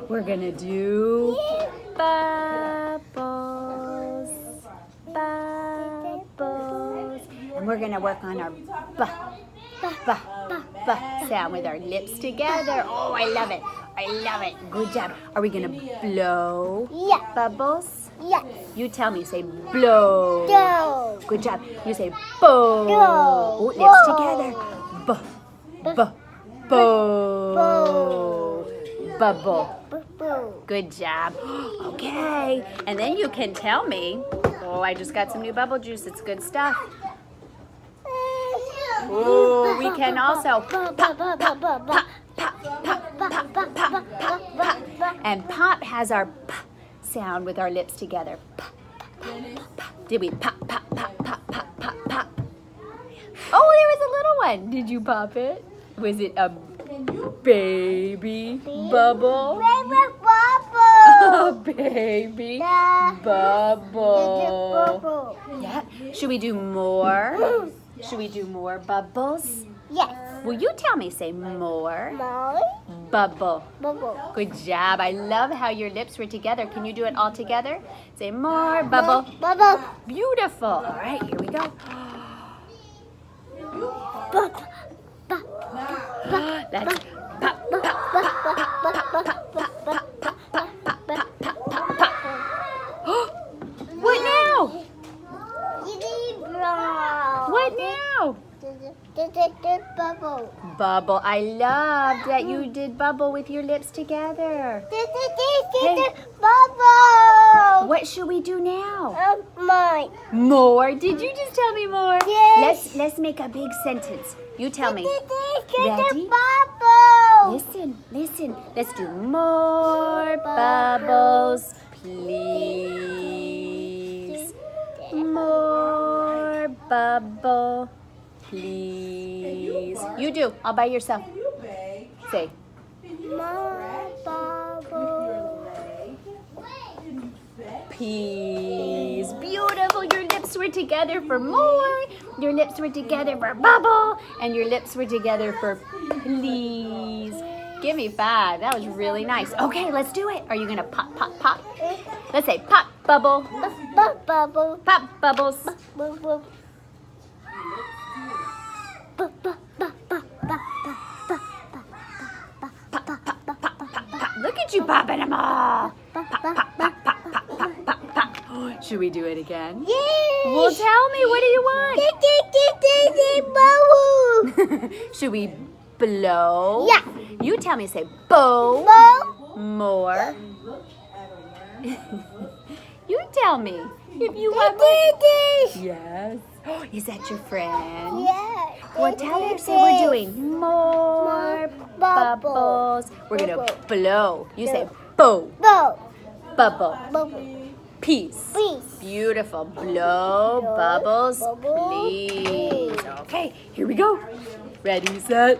We're gonna do bubbles, bubbles, and we're gonna work on our b sound with our lips together. Oh, I love it. I love it. Good job. Are we gonna blow bubbles? Yes. You tell me. Say blow. Go. Good job. You say bow. Go. Oh, lips together. B, b, bow. Bubble. Good job. Okay. And then you can tell me. Oh, I just got some new bubble juice. It's good stuff. Oh, we can also pop, pop, pop, pop, pop, pop, pop, pop, pop, pop, pop. And pop has our p sound with our lips together. Pop, pop, pop, pop. Did we pop, pop, pop, pop, pop, pop, pop? Oh, there was a little one. Did you pop it? Was it a baby bubble? Baby bubble. A baby bubble. Yeah. Should we do more? Should we do more bubbles? Yes. Will you tell me? Say more. More. Bubble. Bubble. Good job. I love how your lips were together. Can you do it all together? Say more bubble. Bubble. Beautiful. All right, here we go. That's pop, pop, pop, pop, pop, pop, pop, pop, pop. What now? What now? Bubble. Bubble. I love that you did bubble with your lips together. Bubble. What should we do now? Mine. More? Did you just tell me more? Yes. Let's make a big sentence. You tell me. Ready? Bubble. Listen. Let's do more bubbles, please. More bubble, please. You do. All by yourself. Say. More bubble. Peas. Beautiful. Your lips were together for more. Your lips were together for bubble. And your lips were together for please. Give me 5. That was really nice. Okay, let's do it. Are you going to pop, pop, pop? Let's say pop, bubble. Bubble. Pop, bubbles. Bubble. Look at you popping them all. Pop, pop, pop, pop, pop, pop, pop, pop. Should we do it again? Yes. Well, tell me, what do you want? Bubble. Should we blow? Yeah. You tell me, say bow. Bow. More. You tell me if you want more. Yes. Is that your friend? Yes. Well, tell her, say we're doing more bubbles. We're going to blow. You say bow. Bow. Bubble. Bubble. Peace. Please. Beautiful. Blow bubbles, Bubble, please. Okay, here we go. Ready, set.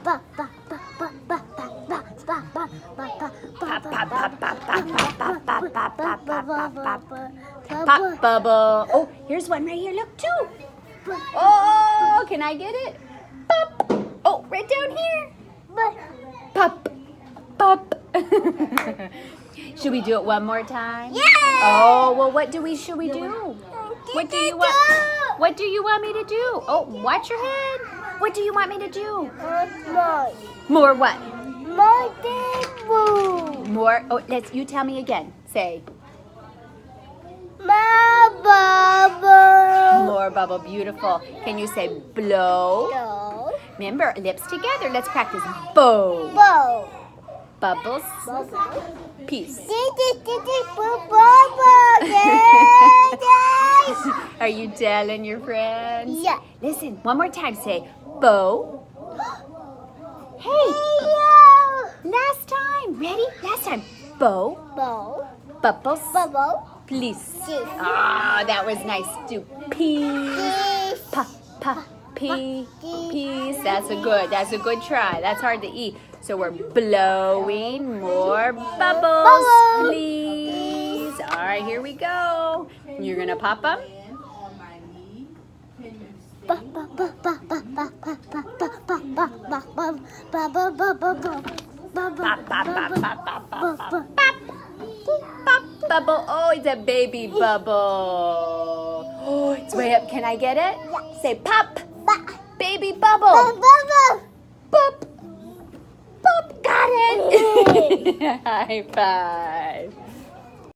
Pop, pop, pop, pop, pop, pop bubble. Oh, here's one right here. Look, 2. Oh, can I get it? Pop. Oh, right down here. Pop. Pop. Should we do it one more time? Yeah. Oh, well, should we do? What do you want? What do you want me to do? Oh, watch your head. What do you want me to do? More what? More table. More. Oh, you tell me again. Say. More bubble. More bubble. Beautiful. Can you say blow? Go. Remember, lips together. Let's practice bow. Bow. Bubbles. Bubble. Peace. Are you telling your friends? Yeah. Listen, one more time. Say bow. Hey, last time. Ready? Last time. Bow. Bow. Bubbles. Bubble. Please. Peace. Ah, that was nice. Do peas. Peace. Pa, pa, pea. Peas. That's a good try. That's hard to eat. So we're blowing more bubbles, please. All right, here we go. You're going to pop them? Pop bubble. Oh, it's a baby bubble. Oh, it's way up. Can I get it? Say pop. Baby bubble. Pop. Pop. Got it. High five.